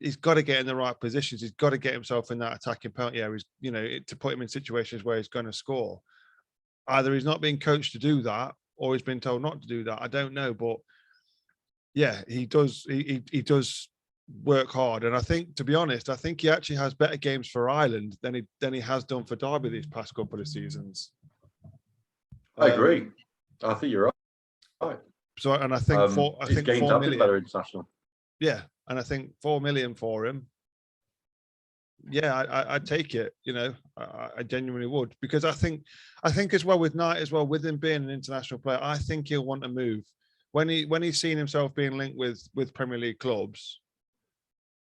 he's got to get in the right positions. He's got to get himself in that attacking penalty areas, to put him in situations where he's going to score. Either he's not being coached to do that, or he's been told not to do that. I don't know, but yeah, he does. He does work hard, and I think, to be honest, I think he actually has better games for Ireland than he has done for Derby these past couple of seasons. I agree. I think you're right. So, and I think his games have been better international. Yeah, and I think 4 million for him. Yeah, I'd take it. I genuinely would, because I think as well with Knight as well, with him being an international player, I think he'll want to move when he's seen himself being linked with Premier League clubs.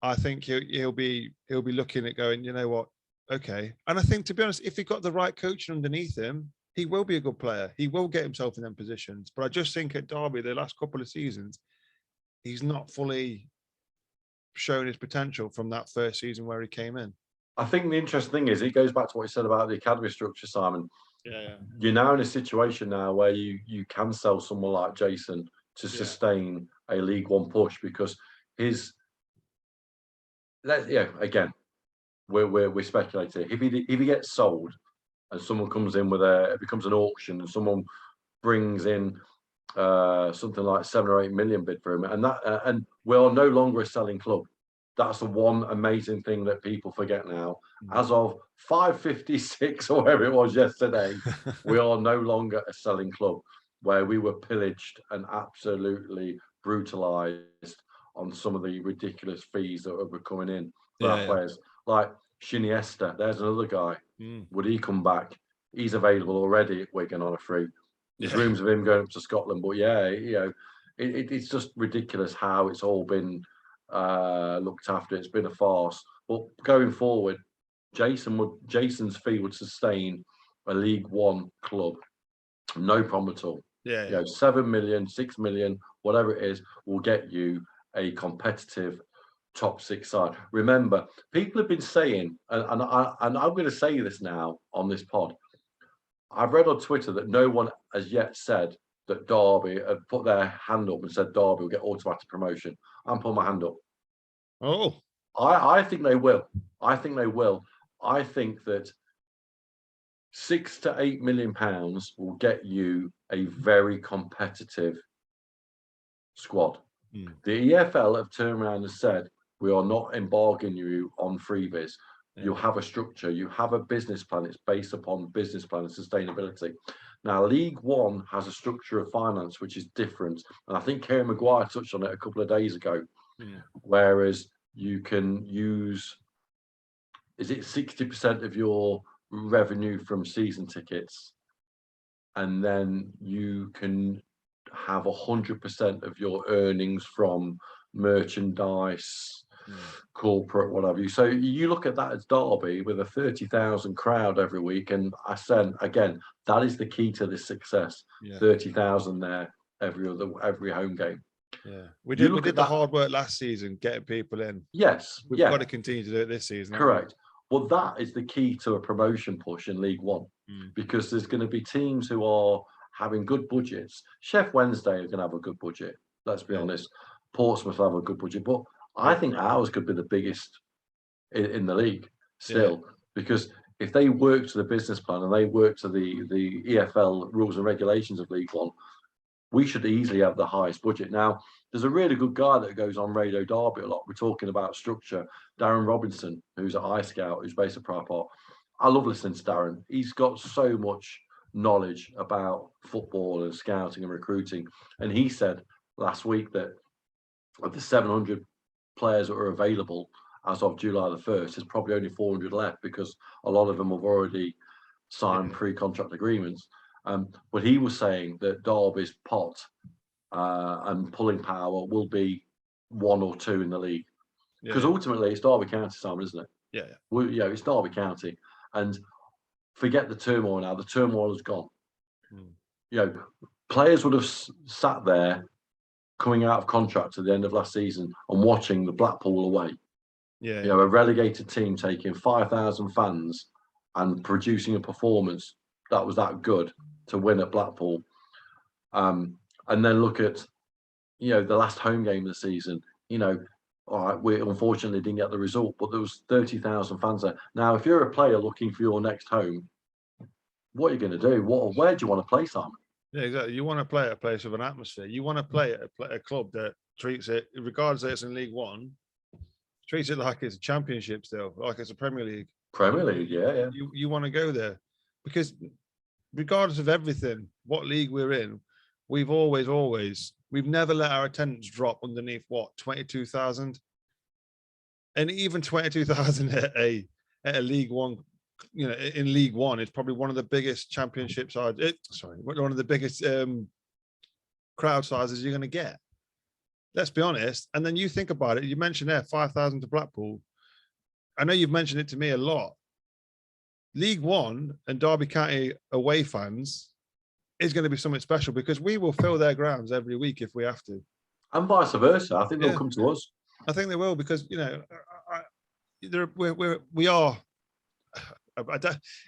I think he'll be looking at going, you know what, okay. And I think, to be honest, if he got the right coaching underneath him, he will be a good player. He will get himself in them positions. But I just think at Derby, the last couple of seasons, he's not fully shown his potential from that first season where he came in. I think the interesting thing is, it goes back to what you said about the academy structure, Simon. Yeah. You're now in a situation now where you can sell someone like Jason to sustain a League One push, because again, we're speculating. If he gets sold, and someone comes in it becomes an auction, and someone brings in something like 7 or 8 million bid for him, and we are no longer a selling club. That's the one amazing thing that people forget now. As of 5:56 or whatever it was yesterday, we are no longer a selling club where we were pillaged and absolutely brutalized on some of the ridiculous fees that were coming in for our players. Like Shiniesta, there's another guy. Would he come back? He's available already at Wigan on a free. There's rumours of him going up to Scotland, but it's just ridiculous how it's all been looked after. It's been a farce. But going forward, Jason's fee would sustain a League One club, no problem at all. 7 million, 6 million, whatever it is, will get you a competitive top 6 side. Remember, people have been saying, and I'm going to say this now on this pod. I've read on Twitter that no one has yet said that Derby have put their hand up and said Derby will get automatic promotion. I'm putting my hand up. Oh, I think they will. I think they will. I think that £6 to £8 million will get you a very competitive squad. The EFL have turned around and said, we are not embargoing you on freebies. You have a structure, you have a business plan. It's based upon business plan and sustainability. Now, League One has a structure of finance which is different. And I think Kieran Maguire touched on it a couple of days ago. Whereas you can use, is it 60% of your revenue from season tickets? And then you can have 100% of your earnings from merchandise, corporate, whatever. So you look at that as Derby with a 30,000 crowd every week, and I said again, that is the key to this success. 30,000 there every home game. We did the hard work last season getting people in. We've got to continue to do it this season. Correct. Well, that is the key to a promotion push in League One, because there's going to be teams who are having good budgets. Sheff Wednesday are going to have a good budget. Let's be honest. Portsmouth will have a good budget, but I think ours could be the biggest in the league still, because if they work to the business plan and they work to the EFL rules and regulations of League One, we should easily have the highest budget. Now, there's a really good guy that goes on Radio Derby a lot. We're talking about structure. Darren Robinson, who's at iScout, who's based at Pride Park. I love listening to Darren. He's got so much knowledge about football and scouting and recruiting. And he said last week that of the 700 players that are available as of July the 1st, there's probably only 400 left because a lot of them have already signed pre-contract agreements. But he was saying that Derby's pot and pulling power will be 1 or 2 in the league, because ultimately it's Derby County, Simon, isn't it? It's Derby County, and forget the turmoil now. The turmoil has gone. Players would have sat there coming out of contract at the end of last season and watching the Blackpool away. A relegated team taking 5,000 fans and producing a performance that was that good to win at Blackpool. And then look at, the last home game of the season. All right, we unfortunately didn't get the result, but there was 30,000 fans there. Now, if you're a player looking for your next home, what are you going to do? Where do you want to play, Simon? Yeah, exactly. You want to play at a place with an atmosphere. You want to play at a club that treats it, regardless that it's in League One, treats it like it's a championship still, like it's a Premier League. Premier League, yeah. You want to go there because regardless of everything, what league we're in, we've never let our attendance drop underneath 22,000, and even 22,000 at a League One. In League One, it's probably one of the biggest championship sides. One of the biggest crowd sizes you're going to get. Let's be honest. And then you think about it. You mentioned there 5,000 to Blackpool. I know you've mentioned it to me a lot. League One and Derby County away fans is going to be something special because we will fill their grounds every week if we have to, and vice versa. I think they'll come to us. I think they will because we are.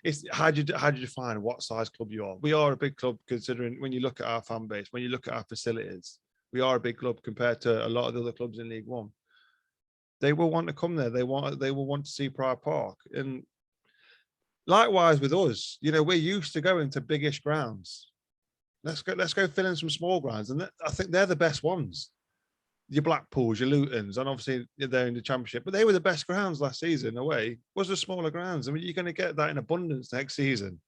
It's how do you define what size club you are? We are a big club considering when you look at our fan base, when you look at our facilities. We are a big club compared to a lot of the other clubs in League One. They will want to come there. They will want to see Pride Park, and likewise with us. We're used to going to biggish grounds. Let's go fill in some small grounds, and I think they're the best ones. your Blackpools, your Lutons, and obviously they're in the Championship, but they were the best grounds last season away. Was the smaller grounds. I mean, you're going to get that in abundance next season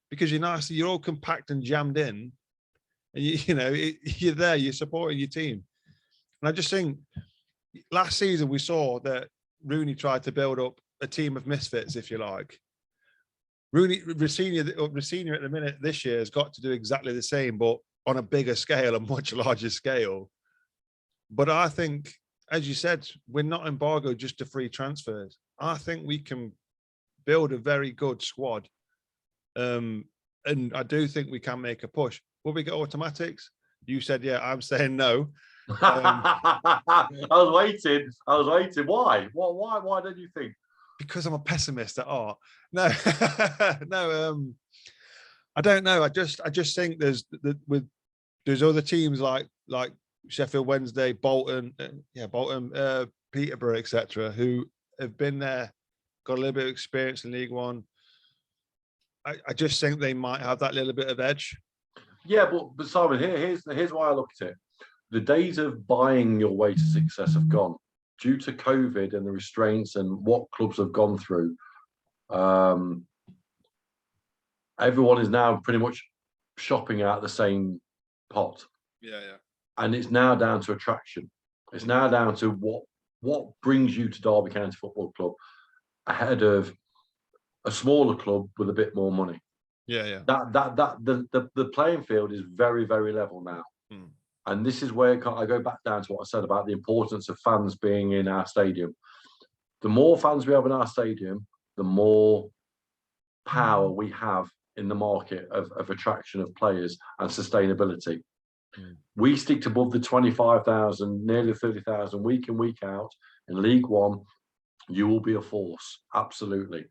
because you're all compact and jammed in, and you're there, you're supporting your team. And I just think last season we saw that Rooney tried to build up a team of misfits, if you like. Rosenior at the minute this year has got to do exactly the same, but on a bigger scale, a much larger scale. But I think, as you said, we're not embargoed just to free transfers. I think we can build a very good squad. And I do think we can make a push. Will we get automatics? You said, yeah, I'm saying no. I was waiting. Why? Why don't you think? Because I'm a pessimist at heart. No, no. I don't know. I just think there's other teams like Sheffield Wednesday, Bolton, Peterborough, etc., who have been there, got a little bit of experience in League One. I just think they might have that little bit of edge. Yeah, but Simon, here's why I look at it. The days of buying your way to success have gone due to COVID and the restraints and what clubs have gone through. Everyone is now pretty much shopping out the same pot. Yeah. And it's now down to attraction. It's now down to what brings you to Derby County Football Club ahead of a smaller club with a bit more money. Yeah. The playing field is very, very level now. And this is where I go back down to what I said about the importance of fans being in our stadium. The more fans we have in our stadium, the more power we have in the market of attraction of players and sustainability. We stick to above the 25,000, nearly 30,000 week in, week out in League One. You will be a force, absolutely.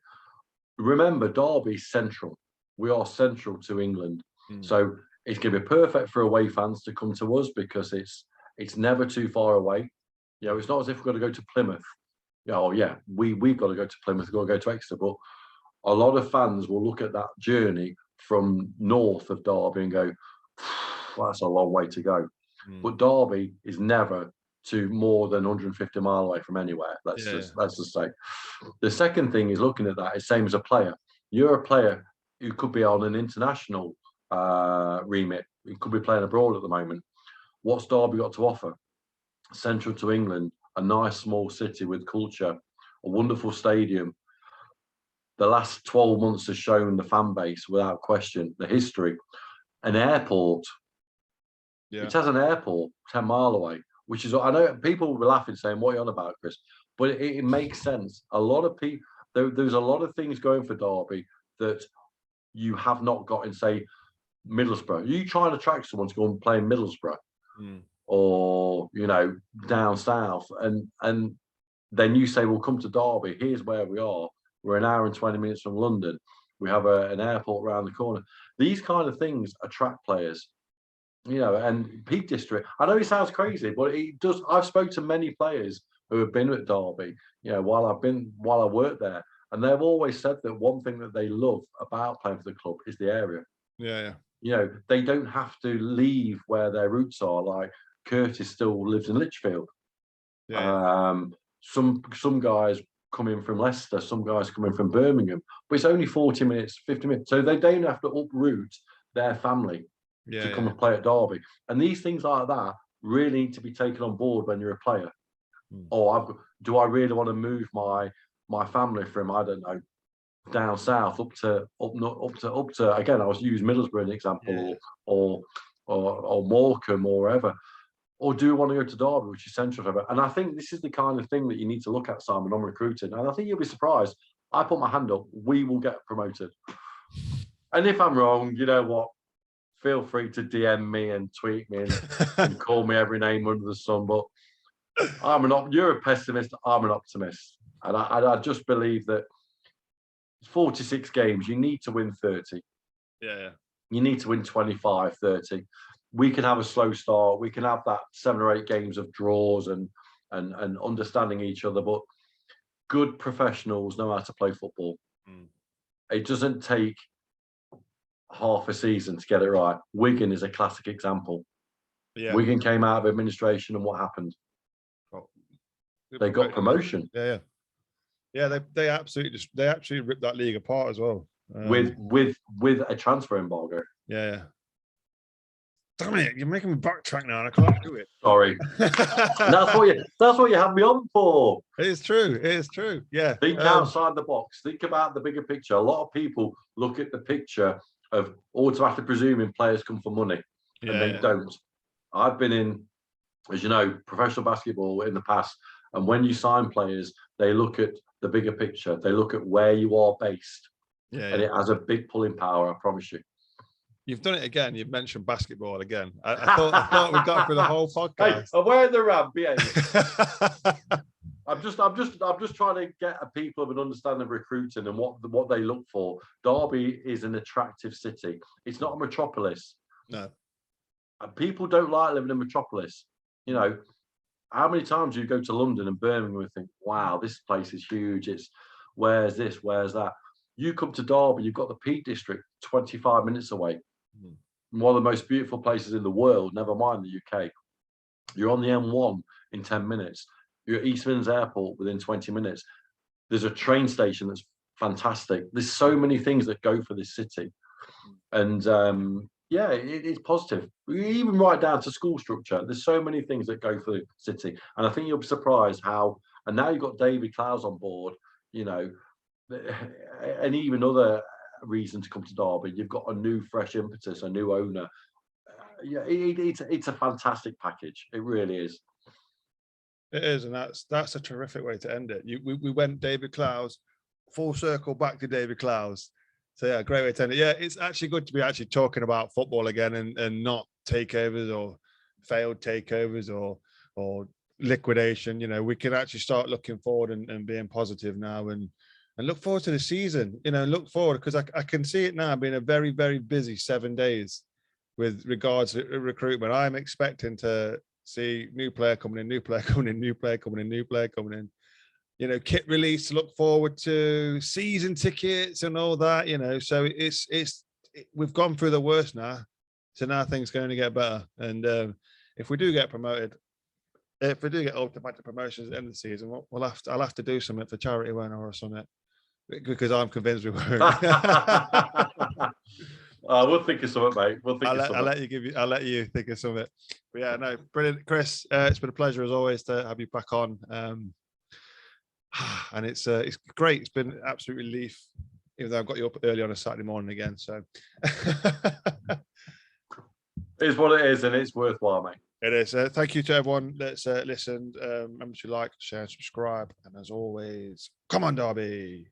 Remember, Derby's central. We are central to England. So it's going to be perfect for away fans to come to us because it's never too far away. It's not as if we've got to go to Plymouth. We've got to go to Plymouth, we've got to go to Exeter, but a lot of fans will look at that journey from north of Derby and go, well, that's a long way to go. But Derby is never to more than 150 miles away from anywhere. Let's just say. The second thing is looking at that is same as a player. You're a player who could be on an international remit. He could be playing abroad at the moment. What's Derby got to offer? Central to England, a nice small city with culture, a wonderful stadium. The last 12 months has shown the fan base without question, the history. An airport. It has an airport 10 miles away, which is, I know people will be laughing saying, what are you on about, Chris? But it makes sense. A lot of people, there's a lot of things going for Derby that you have not got in, say, Middlesbrough. You try and attract someone to go and play in Middlesbrough or, down south. And then you say, well, come to Derby. Here's where we are. We're an hour and 20 minutes from London. We have an airport around the corner. These kind of things attract players, and Peak District. I know it sounds crazy, but it does. I've spoken to many players who have been at Derby, while I worked there. And they've always said that one thing that they love about playing for the club is the area. Yeah. They don't have to leave where their roots are. Like Curtis still lives in Lichfield. Some guys come in from Leicester, some guys come in from Birmingham, but it's only 40 minutes, 50 minutes. So they don't have to uproot their family to come and play at Derby. And these things like that really need to be taken on board when you're a player. Do I really want to move my family from, I don't know, down south up to again, I was using Middlesbrough as an example, or Morecambe or wherever, or do you want to go to Derby, which is central for it? And I think this is the kind of thing that you need to look at, Simon, on recruiting. And I think you'll be surprised. I put my hand up, we will get promoted. And if I'm wrong, you know what? Feel free to DM me and tweet me and call me every name under the sun. But you're a pessimist, I'm an optimist. And I just believe that 46 games, you need to win 30. Yeah. You need to win 25, 30. We can have a slow start. We can have that 7 or 8 games of draws and understanding each other. But good professionals know how to play football. It doesn't take half a season to get it right. Wigan is a classic example. Wigan came out of administration and what happened? They got promotion. Yeah. They absolutely ripped that league apart as well. With a transfer embargo. Yeah. Damn it, you're making me backtrack now and I can't do it. Sorry. That's what you have me on for. It is true. Yeah. Think outside the box. Think about the bigger picture. A lot of people look at the picture of automatically presuming players come for money, and they don't. I've been in, as you know, professional basketball in the past, and when you sign players, they look at the bigger picture. They look at where you are based, and it has a big pulling power. I promise you. You've done it again. You've mentioned basketball again. I thought we got through the whole podcast. Hey, I'm wearing the ramp. Yeah. I'm just trying to get people of an understanding of recruiting and what they look for. Derby is an attractive city. It's not a metropolis. No. And people don't like living in a metropolis. You know, how many times do you go to London and Birmingham and think, wow, this place is huge. It's where's this, where's that? You come to Derby, you've got the Peak District 25 minutes away. One of the most beautiful places in the world, never mind the UK. You're on the M1 in 10 minutes. You're at East Midlands Airport within 20 minutes. There's a train station that's fantastic. There's so many things that go for this city. And it's positive. Even right down to school structure. There's so many things that go for the city. And I think you'll be surprised how, and now you've got David Clowes on board, you know, and even other reason to come to Derby. You've got a new fresh impetus, a new owner. It's a fantastic package. It really is. It is, and that's a terrific way to end it. We went David Clowes, full circle back to David Clowes. So yeah, great way to end it. Yeah, it's actually good to be actually talking about football again and not takeovers or failed takeovers or liquidation. You know, we can actually start looking forward and being positive now and look forward to the season, you know, look forward, because I can see it now being a very, very busy 7 days with regards to recruitment. I'm expecting to see new player coming in, new player coming in, new player coming in, new player coming in, you know, kit release to look forward to, season tickets and all that, you know. So we've gone through the worst now. So now things are going to get better. And if we do get promoted, if we do get automatic promotions at the end of the season, I'll have to do something for charity, won't I, or something, because I'm convinced we won't. We'll think of something, mate. I'll let you think of something. But yeah, no, brilliant, Chris. It's been a pleasure as always to have you back on. And it's great. It's been an absolute relief, even though I've got you up early on a Saturday morning again. So it is what it is, and it's worthwhile, mate. It is. Thank you to everyone that's listened. Remember to like, share, subscribe, and as always, come on, Derby.